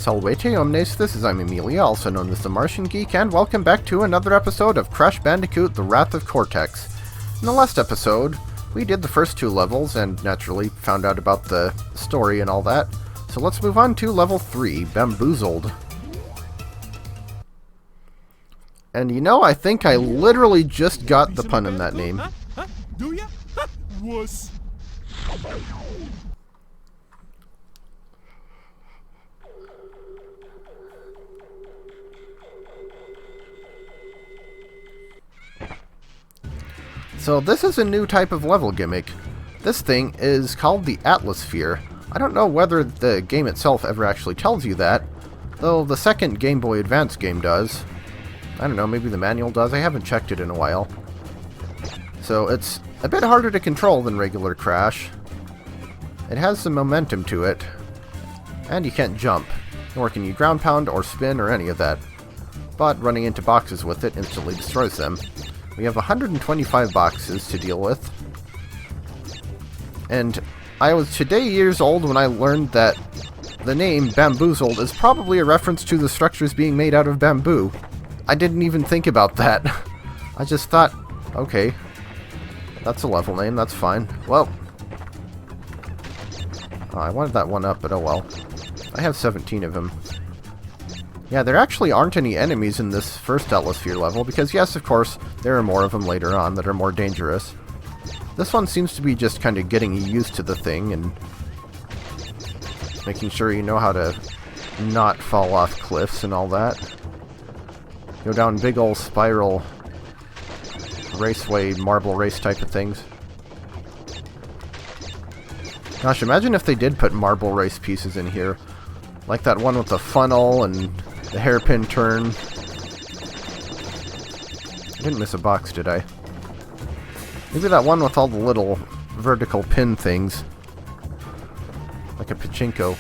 Salvete omnes, this is I'm Amelia, also known as TheMartianGeek, and welcome back to another episode of Crash Bandicoot, The Wrath of Cortex. In the last episode, we did the first two levels, and naturally found out about the story and all that. So let's move on to level 3, Bamboozled. And you know, I think I literally just got the pun in that name. Do ya? Wuss. So this is a new type of level gimmick. This thing is called the Atlasphere. I don't know whether the game itself ever actually tells you that, though the second Game Boy Advance game does. I don't know, maybe the manual does, I haven't checked it in a while. So it's a bit harder to control than regular Crash. It has some momentum to it, and you can't jump, nor can you ground pound or spin or any of that. But running into boxes with it instantly destroys them. We have 125 boxes to deal with. And I was today years old when I learned that the name Bamboozled is probably a reference to the structures being made out of bamboo. I didn't even think about that. I just thought, okay, that's a level name, that's fine. Well, I wanted that one up, but oh well. I have 17 of them. Yeah, there actually aren't any enemies in this first Atlasphere level, because yes, of course, there are more of them later on that are more dangerous. This one seems to be just kind of getting you used to the thing and making sure you know how to not fall off cliffs and all that. Go down big old spiral raceway, marble race type of things. Gosh, imagine if they did put marble race pieces in here. Like that one with the funnel and the hairpin turn. I didn't miss a box, did I? Maybe that one with all the little vertical pin things. Like a pachinko.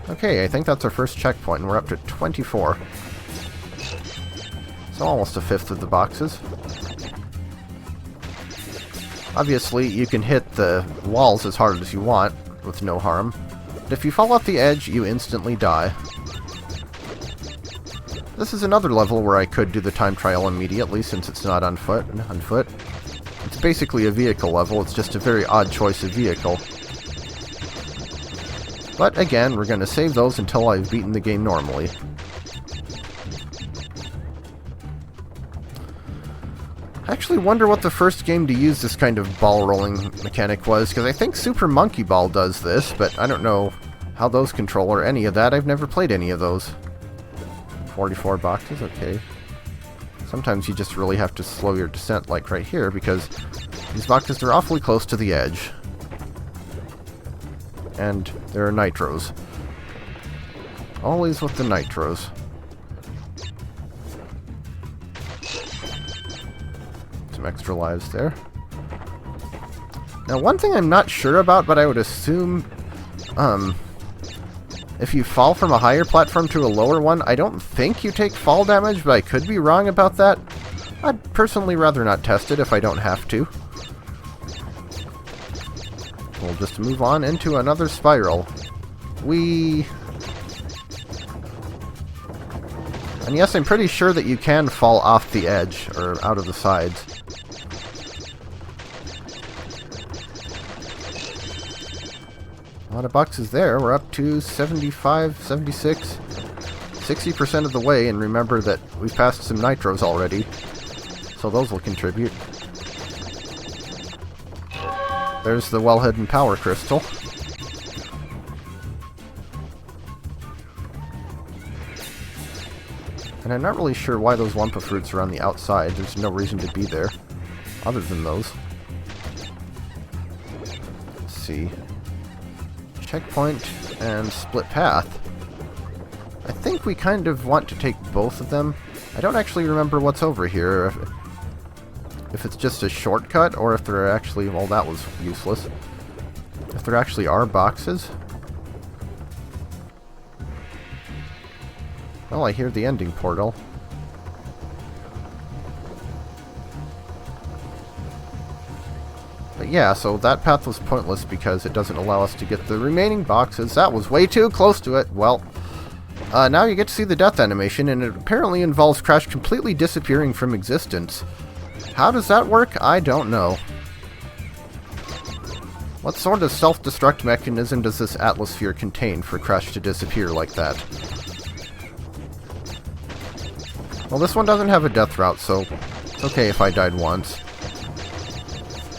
Okay, I think that's our first checkpoint, and we're up to 24. So almost a fifth of the boxes. Obviously, you can hit the walls as hard as you want, with no harm. But if you fall off the edge, you instantly die. This is another level where I could do the time trial immediately, since it's not on foot. It's basically a vehicle level, it's just a very odd choice of vehicle. But again, we're going to save those until I've beaten the game normally. I actually wonder what the first game to use this kind of ball rolling mechanic was, because I think Super Monkey Ball does this, but I don't know how those control or any of that. I've never played any of those. 44 boxes, okay. Sometimes you just really have to slow your descent, like right here, because these boxes are awfully close to the edge. And there are Nitros. Always with the Nitros. Some extra lives there. Now, one thing I'm not sure about, but I would assume, if you fall from a higher platform to a lower one, I don't think you take fall damage, but I could be wrong about that. I'd personally rather not test it if I don't have to. We'll just move on into another spiral. And yes, I'm pretty sure that you can fall off the edge, or out of the sides. A lot of boxes there. We're up to 75, 76, 60% of the way, and remember that we've passed some Nitros already, so those will contribute. There's the well-hidden power crystal. And I'm not really sure why those Wumpa fruits are on the outside. There's no reason to be there, other than those. Let's see. Checkpoint and split path. I think we kind of want to take both of them. I don't actually remember what's over here. If it's just a shortcut, or if there are actually... Well, that was useless. If there actually are boxes. Well, I hear the ending portal. Yeah, so that path was pointless because it doesn't allow us to get the remaining boxes. That was way too close to it. Well, now you get to see the death animation, and it apparently involves Crash completely disappearing from existence. How does that work? I don't know. What sort of self-destruct mechanism does this Atlasphere contain for Crash to disappear like that? Well, this one doesn't have a death route, so it's okay if I died once.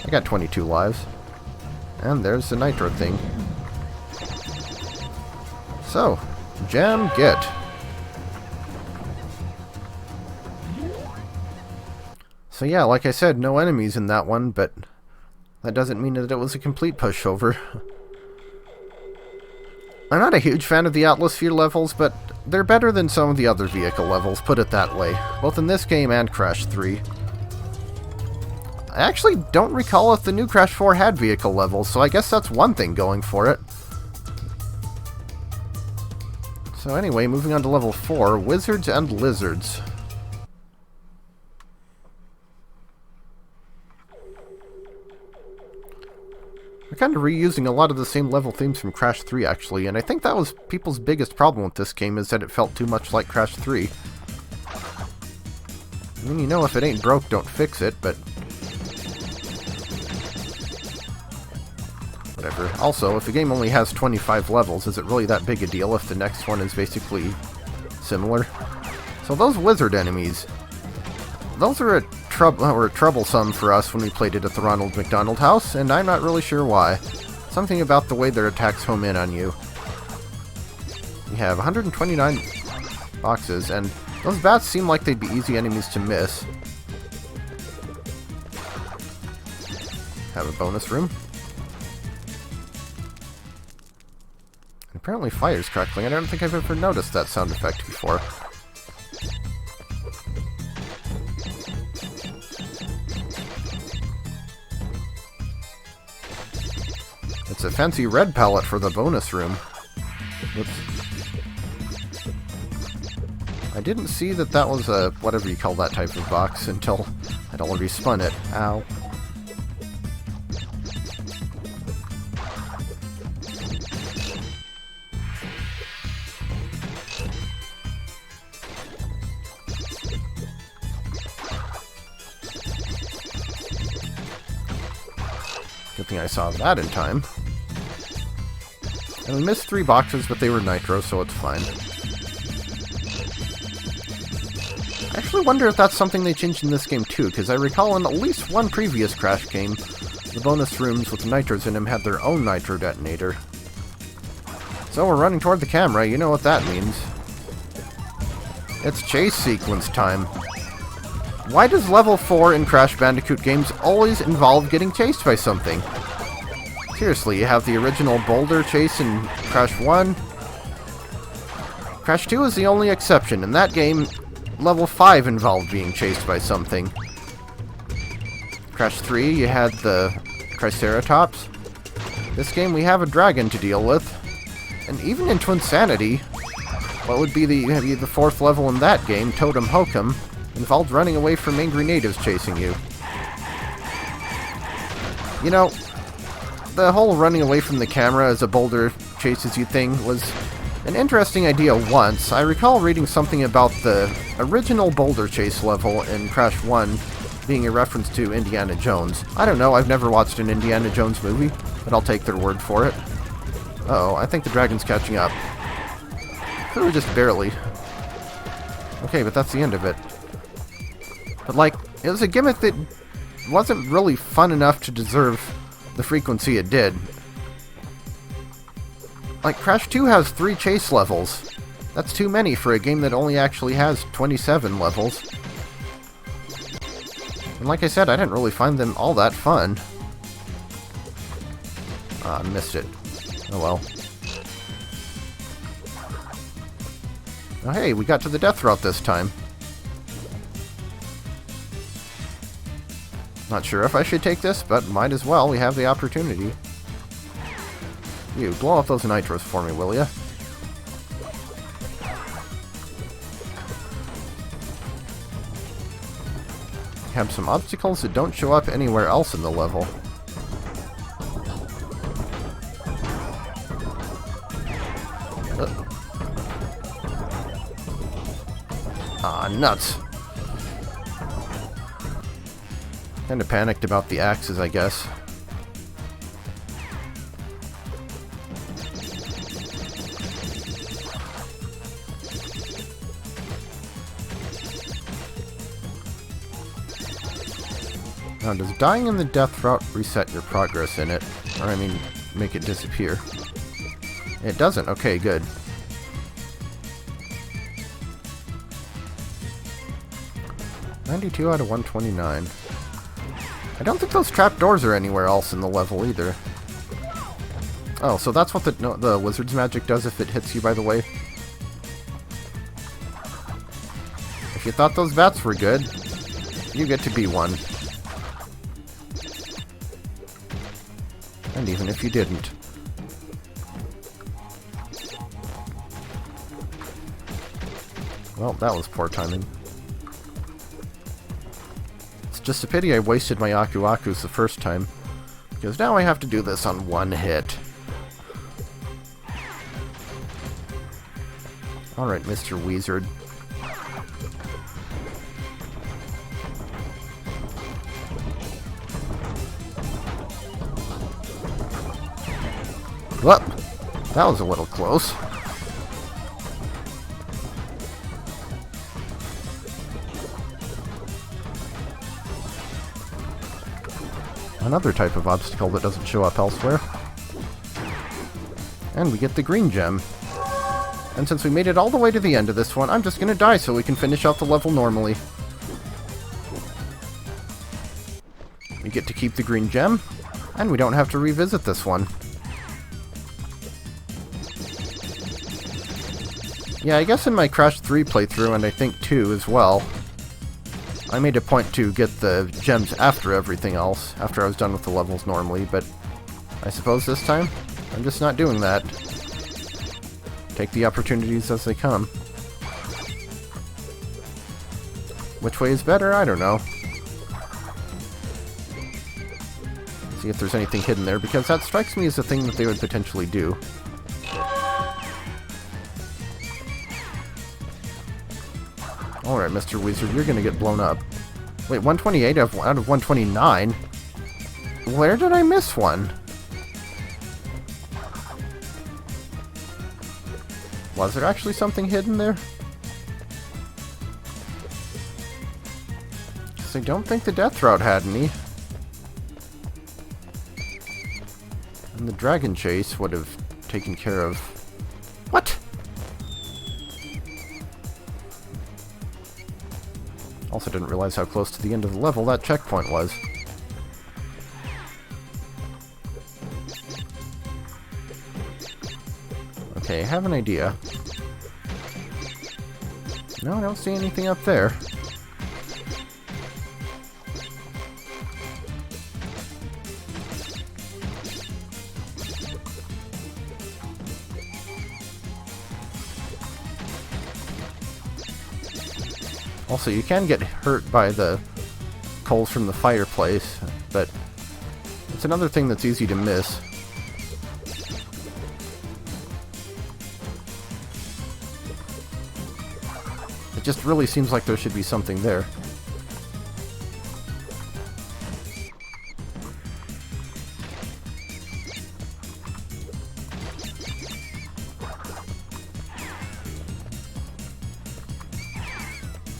I got 22 lives. And there's the Nitro thing. So, Jam Get. So yeah, like I said, no enemies in that one, but that doesn't mean that it was a complete pushover. I'm not a huge fan of the Atlasphere levels, but they're better than some of the other vehicle levels, put it that way. Both in this game and Crash 3. I actually don't recall if the new Crash 4 had vehicle levels, so I guess that's one thing going for it. So anyway, moving on to level 4, Wizards and Lizards. We're kind of reusing a lot of the same level themes from Crash 3, actually, and I think that was people's biggest problem with this game, is that it felt too much like Crash 3. I mean, you know, if it ain't broke, don't fix it, but whatever. Also, if the game only has 25 levels, is it really that big a deal if the next one is basically similar? So those wizard enemies, those are troublesome for us when we played it at the Ronald McDonald House, and I'm not really sure why. Something about the way their attacks home in on you. We have 129 boxes, and those bats seem like they'd be easy enemies to miss. Have a bonus room. Apparently fire's crackling. I don't think I've ever noticed that sound effect before. It's a fancy red palette for the bonus room. Whoops. I didn't see that that was a whatever you call that type of box until I'd already spun it. Ow. Good thing I saw that in time. And we missed 3 boxes, but they were Nitro, so it's fine. I actually wonder if that's something they changed in this game too, because I recall in at least one previous Crash game, the bonus rooms with Nitros in them had their own Nitro detonator. So we're running toward the camera, you know what that means. It's chase sequence time. Why does level 4 in Crash Bandicoot games always involve getting chased by something? Seriously, you have the original boulder chase in Crash 1. Crash 2 is the only exception. In that game, level 5 involved being chased by something. Crash 3, you had the Triceratops. This game, we have a dragon to deal with. And even in Twinsanity, what would be the 4th level in that game, Totem Hokum, involved running away from angry natives chasing you. You know, the whole running away from the camera as a boulder chases you thing was an interesting idea once. I recall reading something about the original boulder chase level in Crash 1 being a reference to Indiana Jones. I don't know, I've never watched an Indiana Jones movie, but I'll take their word for it. Uh-oh, I think the dragon's catching up. Ooh, just barely. Okay, but that's the end of it. But, like, it was a gimmick that wasn't really fun enough to deserve the frequency it did. Like, Crash 2 has 3 chase levels. That's too many for a game that only actually has 27 levels. And like I said, I didn't really find them all that fun. Ah, I missed it. Oh well. Oh hey, we got to the death route this time. Not sure if I should take this, but might as well. We have the opportunity. You, blow up those Nitros for me, will ya? Have some obstacles that don't show up anywhere else in the level. Ah, nuts. Kinda panicked about the axes, I guess. Now, does dying in the death route reset your progress in it? Or, I mean, make it disappear? It doesn't. Okay, good. (92 out of 129). I don't think those trapdoors are anywhere else in the level either. Oh, so that's what the wizard's magic does if it hits you, by the way. If you thought those bats were good, you get to be one. And even if you didn't. Well, that was poor timing. It's just a pity I wasted my Aku Akus the first time, because now I have to do this on one hit. Alright, Mr. Wizard. Whoop! That was a little close. Another type of obstacle that doesn't show up elsewhere. And we get the green gem. And since we made it all the way to the end of this one, I'm just gonna die so we can finish out the level normally. We get to keep the green gem, and we don't have to revisit this one. Yeah, I guess in my Crash 3 playthrough, and I think 2 as well, I made a point to get the gems after everything else, after I was done with the levels normally, but I suppose this time, I'm just not doing that. Take the opportunities as they come. Which way is better? I don't know. See if there's anything hidden there, because that strikes me as a thing that they would potentially do. Alright, Mr. Wizard, you're gonna get blown up. Wait, 128 out of 129? Where did I miss one? Was there actually something hidden there? Because I don't think the death route had any. And the dragon chase would have taken care of... What? Also didn't realize how close to the end of the level that checkpoint was. Okay, I have an idea. No, I don't see anything up there. Also, you can get hurt by the coals from the fireplace, but it's another thing that's easy to miss. It just really seems like there should be something there.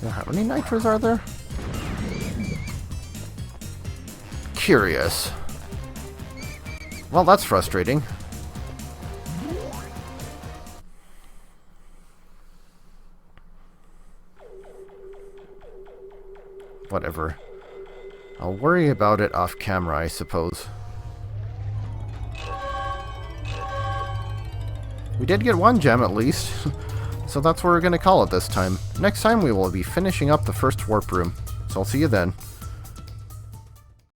How many Nitros are there? Curious. Well, that's frustrating. Whatever. I'll worry about it off camera, I suppose. We did get one gem at least. So that's what we're going to call it this time. Next time we will be finishing up the first warp room. So I'll see you then.